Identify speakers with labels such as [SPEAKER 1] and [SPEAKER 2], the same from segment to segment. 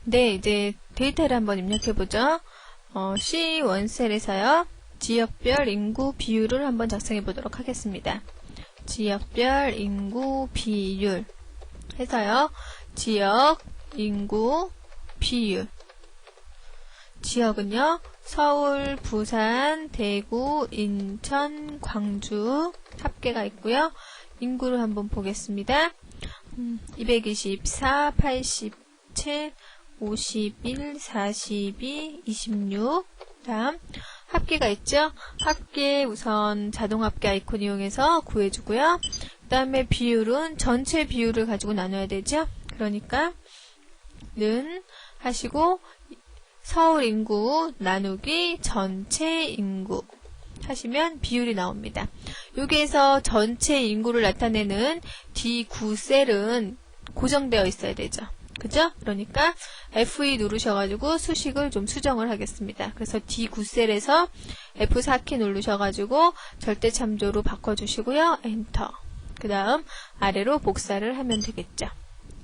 [SPEAKER 1] 네, 이제 데이터를 한번 입력해보죠. C1셀에서요. 지역별 인구 비율을 한번 작성해 보도록 하겠습니다. 지역별 인구 비율 해서요. 지역 인구 비율. 지역은요. 서울, 부산, 대구, 인천, 광주 합계가 있고요. 인구를 한번 보겠습니다. 224, 87, 51, 42, 26 다음 합계가 있죠. 합계 우선 자동 합계 아이콘 이용해서 구해주고요. 그 다음에 비율은 전체 비율을 가지고 나눠야 되죠. 그러니까 는 하시고 서울 인구 나누기 전체 인구 하시면 비율이 나옵니다. 여기에서 전체 인구를 나타내는 D9셀은 고정되어 있어야 되죠. 그죠? 그러니까 F2 누르셔가지고 수식을 좀 수정을 하겠습니다. 그래서 D9셀에서 F4키 누르셔가지고 절대 참조로 바꿔주시고요. 엔터. 그 다음 아래로 복사를 하면 되겠죠.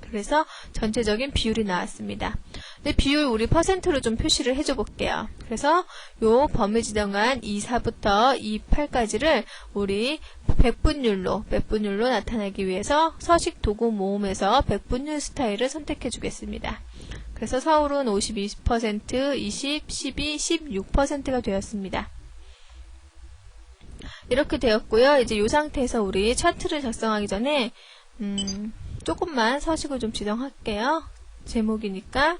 [SPEAKER 1] 그래서 전체적인 비율이 나왔습니다. 근데 비율 우리 퍼센트로 좀 표시를 해줘 볼게요. 그래서 요 범위 지정한 24부터 28까지를 우리 백분율로 나타내기 위해서 서식 도구 모음에서 백분율 스타일을 선택해 주겠습니다. 그래서 서울은 52%, 20, 12, 16%가 되었습니다. 이렇게 되었고요. 이제 이 상태에서 우리 차트를 작성하기 전에 조금만 서식을 좀 지정할게요. 제목이니까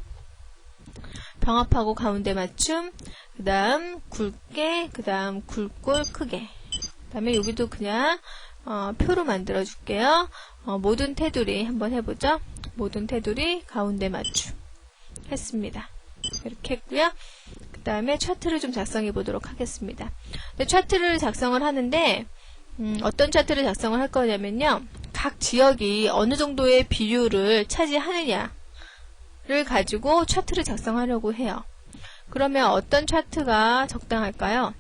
[SPEAKER 1] 병합하고 가운데 맞춤, 그 다음 굵게, 그 다음 굵골 크게, 그 다음에 여기도 그냥 표로 만들어 줄게요. 모든 테두리 한번 해보죠. 모든 테두리 가운데 맞춤 했습니다. 이렇게 했고요. 그 다음에 차트를 좀 작성해 보도록 하겠습니다. 근데 차트를 작성을 하는데 어떤 차트를 작성을 할 거냐면요. 각 지역이 어느 정도의 비율을 차지하느냐를 가지고 차트를 작성하려고 해요. 그러면 어떤 차트가 적당할까요?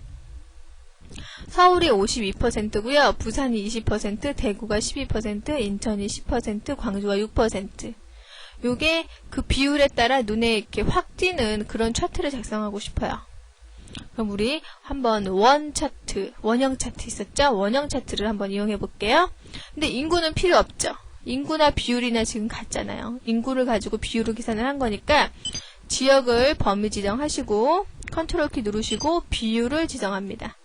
[SPEAKER 1] 서울이 52%고요. 부산이 20%, 대구가 12%, 인천이 10%, 광주가 6%. 요게 그 비율에 따라 눈에 이렇게 확 띄는 그런 차트를 작성하고 싶어요. 그럼 우리 한번 원형 차트 있었죠? 원형 차트를 한번 이용해 볼게요. 근데 인구는 필요 없죠? 인구나 비율이나 지금 같잖아요. 인구를 가지고 비율을 계산을 한 거니까 지역을 범위 지정하시고 컨트롤 키 누르시고 비율을 지정합니다.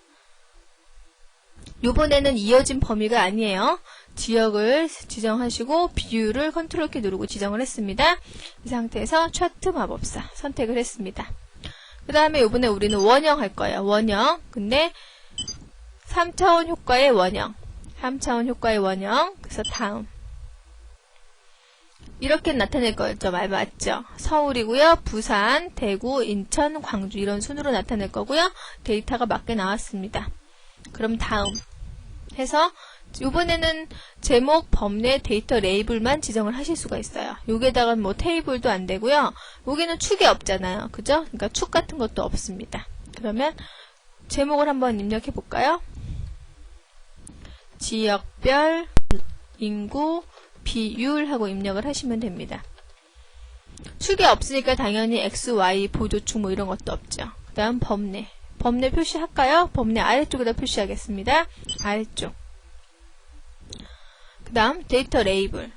[SPEAKER 1] 요번에는 이어진 범위가 아니에요. 지역을 지정하시고 비율을 컨트롤 키 누르고 지정을 했습니다. 이 상태에서 차트 마법사 선택을 했습니다. 그 다음에 요번에 우리는 원형 할 거예요. 원형. 근데 3차원 효과의 원형. 3차원 효과의 원형. 그래서 다음. 이렇게 나타낼 거였죠. 말 맞죠? 서울이고요. 부산, 대구, 인천, 광주 이런 순으로 나타낼 거고요. 데이터가 맞게 나왔습니다. 그럼 다음 해서 요번에는 제목, 범례, 데이터 레이블만 지정을 하실 수가 있어요. 여기에다가 뭐 테이블도 안 되고요. 여기는 축이 없잖아요. 그죠? 그러니까 축 같은 것도 없습니다. 그러면 제목을 한번 입력해 볼까요? 지역별 인구 비율하고 입력을 하시면 됩니다. 축이 없으니까 당연히 X, Y, 보조축 뭐 이런 것도 없죠. 그 다음 범례. 범례 표시할까요? 범례 아래쪽에다 표시하겠습니다. 아래쪽. 그 다음 데이터 레이블.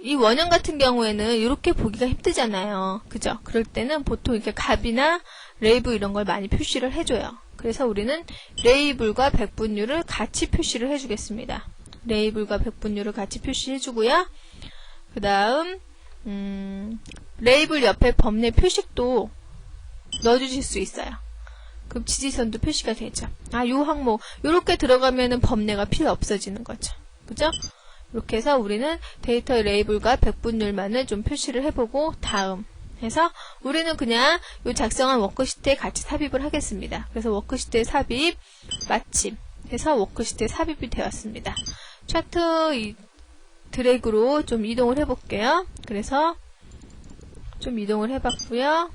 [SPEAKER 1] 이 원형 같은 경우에는 이렇게 보기가 힘들잖아요. 그죠? 그럴 때는 보통 이렇게 값이나 레이블 이런 걸 많이 표시를 해줘요. 그래서 우리는 레이블과 백분율을 같이 표시를 해주겠습니다. 레이블과 백분율을 같이 표시해주고요. 그 다음 레이블 옆에 범례 표식도 넣어주실 수 있어요. 그럼 지지선도 표시가 되죠. 요 항목 요렇게 들어가면은 범례가 필요 없어지는 거죠. 그죠? 이렇게 해서 우리는 데이터 레이블과 백분율만을 좀 표시를 해보고 다음 해서 우리는 그냥 요 작성한 워크시트에 같이 삽입을 하겠습니다. 그래서 워크시트에 삽입 마침 해서 워크시트에 삽입이 되었습니다. 차트 드래그로 좀 이동을 해볼게요. 그래서 좀 이동을 해봤고요.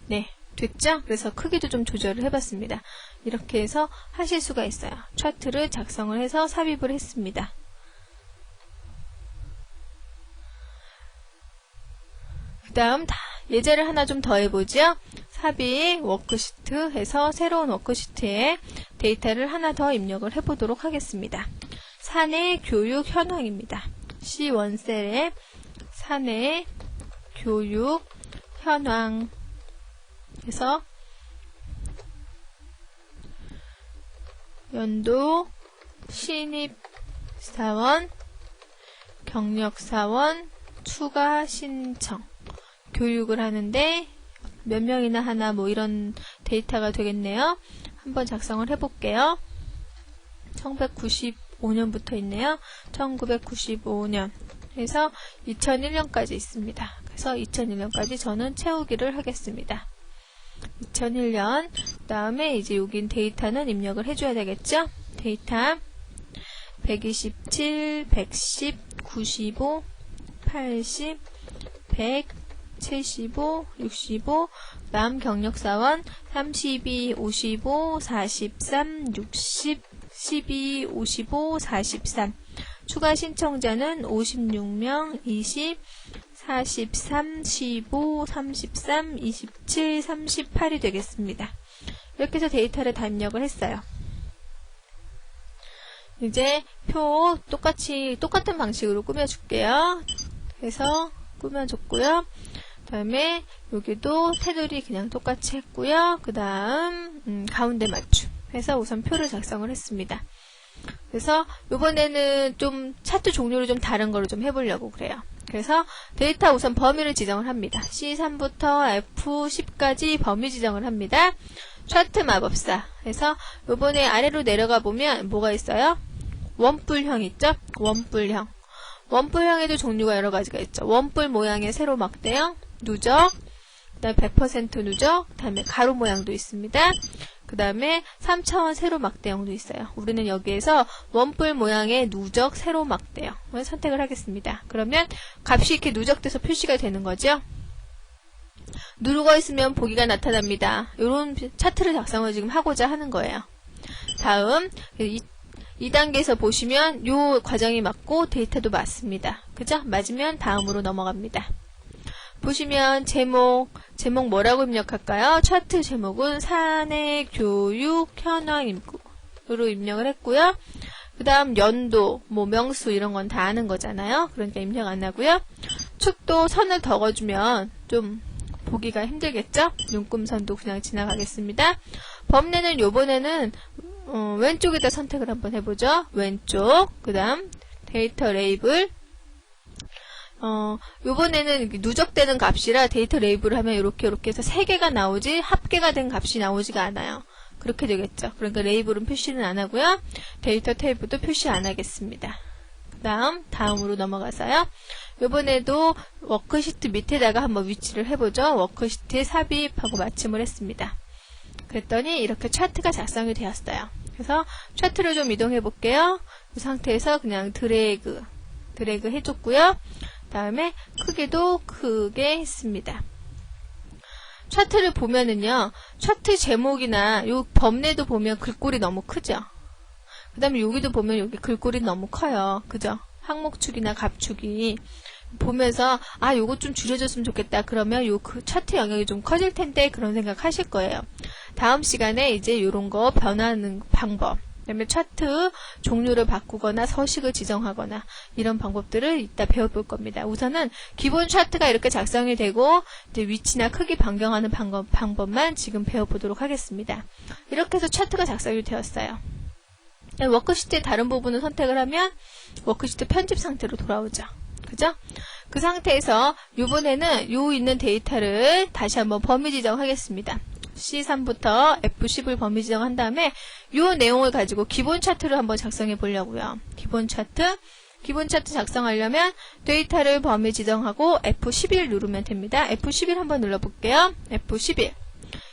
[SPEAKER 1] 네, 됐죠? 그래서 크기도 좀 조절을 해봤습니다. 이렇게 해서 하실 수가 있어요. 차트를 작성을 해서 삽입을 했습니다. 다음 예제를 하나 좀 더 해보죠. 삽입 워크시트 해서 새로운 워크시트에 데이터를 하나 더 입력을 해보도록 하겠습니다. 사내 교육 현황입니다. C1셀에 사내 교육 현황 해서 연도 신입사원, 경력사원, 추가 신청 교육을 하는데 몇 명이나 하나 뭐 이런 데이터가 되겠네요. 한번 작성을 해볼게요. 1995년부터 있네요. 1995년 해서 2001년까지 있습니다. 그래서 2001년까지 저는 채우기를 하겠습니다. 2001년 그 다음에 이제 여긴 데이터는 입력을 해줘야 되겠죠. 데이터 127, 110, 95, 80, 100, 75, 65, 남 경력사원 32, 55, 43, 60, 12, 55, 43 추가 신청자는 56명, 20, 43, 15, 33, 27, 38이 되겠습니다. 이렇게 해서 데이터를 다 입력을 했어요. 이제 표 똑같은 방식으로 꾸며줄게요. 그래서 꾸며줬고요. 그 다음에 여기도 테두리 그냥 똑같이 했고요. 그 다음 가운데 맞춤 해서 우선 표를 작성을 했습니다. 그래서 이번에는 좀 차트 종류를 좀 다른 거로 좀 해보려고 그래요. 그래서 데이터 우선 범위를 지정을 합니다. C3부터 F10까지 범위 지정을 합니다. 차트 마법사 해서 요번에 아래로 내려가 보면 뭐가 있어요? 원뿔형 있죠? 원뿔형. 원뿔형에도 종류가 여러 가지가 있죠. 원뿔 모양의 세로 막대형, 누적, 그 다음에 100% 누적, 그 다음에 가로 모양도 있습니다. 그 다음에 3차원 세로 막대형도 있어요. 우리는 여기에서 원뿔 모양의 누적 세로 막대형을 선택을 하겠습니다. 그러면 값이 이렇게 누적돼서 표시가 되는 거죠. 누르고 있으면 보기가 나타납니다. 이런 차트를 작성을 지금 하고자 하는 거예요. 다음 2단계에서 보시면 이 과정이 맞고 데이터도 맞습니다. 그죠? 맞으면 다음으로 넘어갑니다. 보시면 제목 뭐라고 입력할까요? 차트 제목은 사내 교육 현황으로 입력을 했고요. 그 다음 연도, 뭐 명수 이런 건 다 아는 거잖아요. 그러니까 입력 안 하고요. 축도 선을 덕어주면 좀 보기가 힘들겠죠? 눈금선도 그냥 지나가겠습니다. 범례는 요번에는 왼쪽에다 선택을 한번 해보죠. 왼쪽, 그 다음 데이터 레이블. 요번에는 누적되는 값이라 데이터 레이블을 하면 이렇게 해서 3개가 나오지 합계가 된 값이 나오지가 않아요. 그렇게 되겠죠. 그러니까 레이블은 표시는 안 하고요. 데이터 테이블도 표시 안 하겠습니다. 다음으로 넘어가서요. 요번에도 워크시트 밑에다가 한번 위치를 해보죠. 워크시트에 삽입하고 맞춤을 했습니다. 그랬더니 이렇게 차트가 작성이 되었어요. 그래서 차트를 좀 이동해 볼게요. 이 상태에서 그냥 드래그 해줬고요. 다음에 크기도 크게 했습니다. 차트를 보면은요, 차트 제목이나 요 범례도 보면 글꼴이 너무 크죠. 그 다음에 여기도 보면 여기 글꼴이 너무 커요. 그죠? 항목축이나 갑축이 보면서 요거 좀 줄여줬으면 좋겠다. 그러면 그 차트 영역이 좀 커질 텐데 그런 생각 하실 거예요. 다음 시간에 이제 요런 거 변하는 방법, 그 다음에 차트 종류를 바꾸거나 서식을 지정하거나 이런 방법들을 이따 배워볼 겁니다. 우선은 기본 차트가 이렇게 작성이 되고 이제 위치나 크기 변경하는 방법만 지금 배워보도록 하겠습니다. 이렇게 해서 차트가 작성이 되었어요. 워크시트의 다른 부분을 선택을 하면 워크시트 편집 상태로 돌아오죠. 그죠? 그 상태에서 이번에는 요 있는 데이터를 다시 한번 범위 지정하겠습니다. C3부터 F10을 범위 지정한 다음에 요 내용을 가지고 기본 차트를 한번 작성해 보려고요. 기본 차트 작성하려면 데이터를 범위 지정하고 F11 누르면 됩니다. F11 한번 눌러볼게요. F11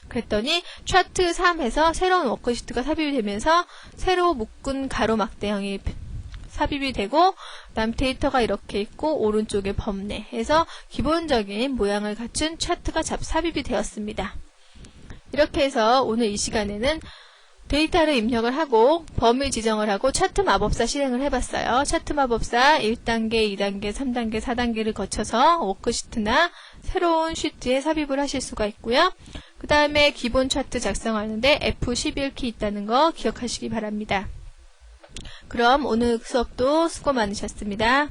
[SPEAKER 1] 그랬더니 차트 3에서 새로운 워크시트가 삽입이 되면서 새로 묶은 가로 막대형이 삽입이 되고 그 다음 데이터가 이렇게 있고 오른쪽에 범례 해서 기본적인 모양을 갖춘 차트가 삽입이 되었습니다. 이렇게 해서 오늘 이 시간에는 데이터를 입력을 하고 범위 지정을 하고 차트 마법사 실행을 해봤어요. 차트 마법사 1단계, 2단계, 3단계, 4단계를 거쳐서 워크시트나 새로운 시트에 삽입을 하실 수가 있고요. 그 다음에 기본 차트 작성하는데 F11키 있다는 거 기억하시기 바랍니다. 그럼 오늘 수업도 수고 많으셨습니다.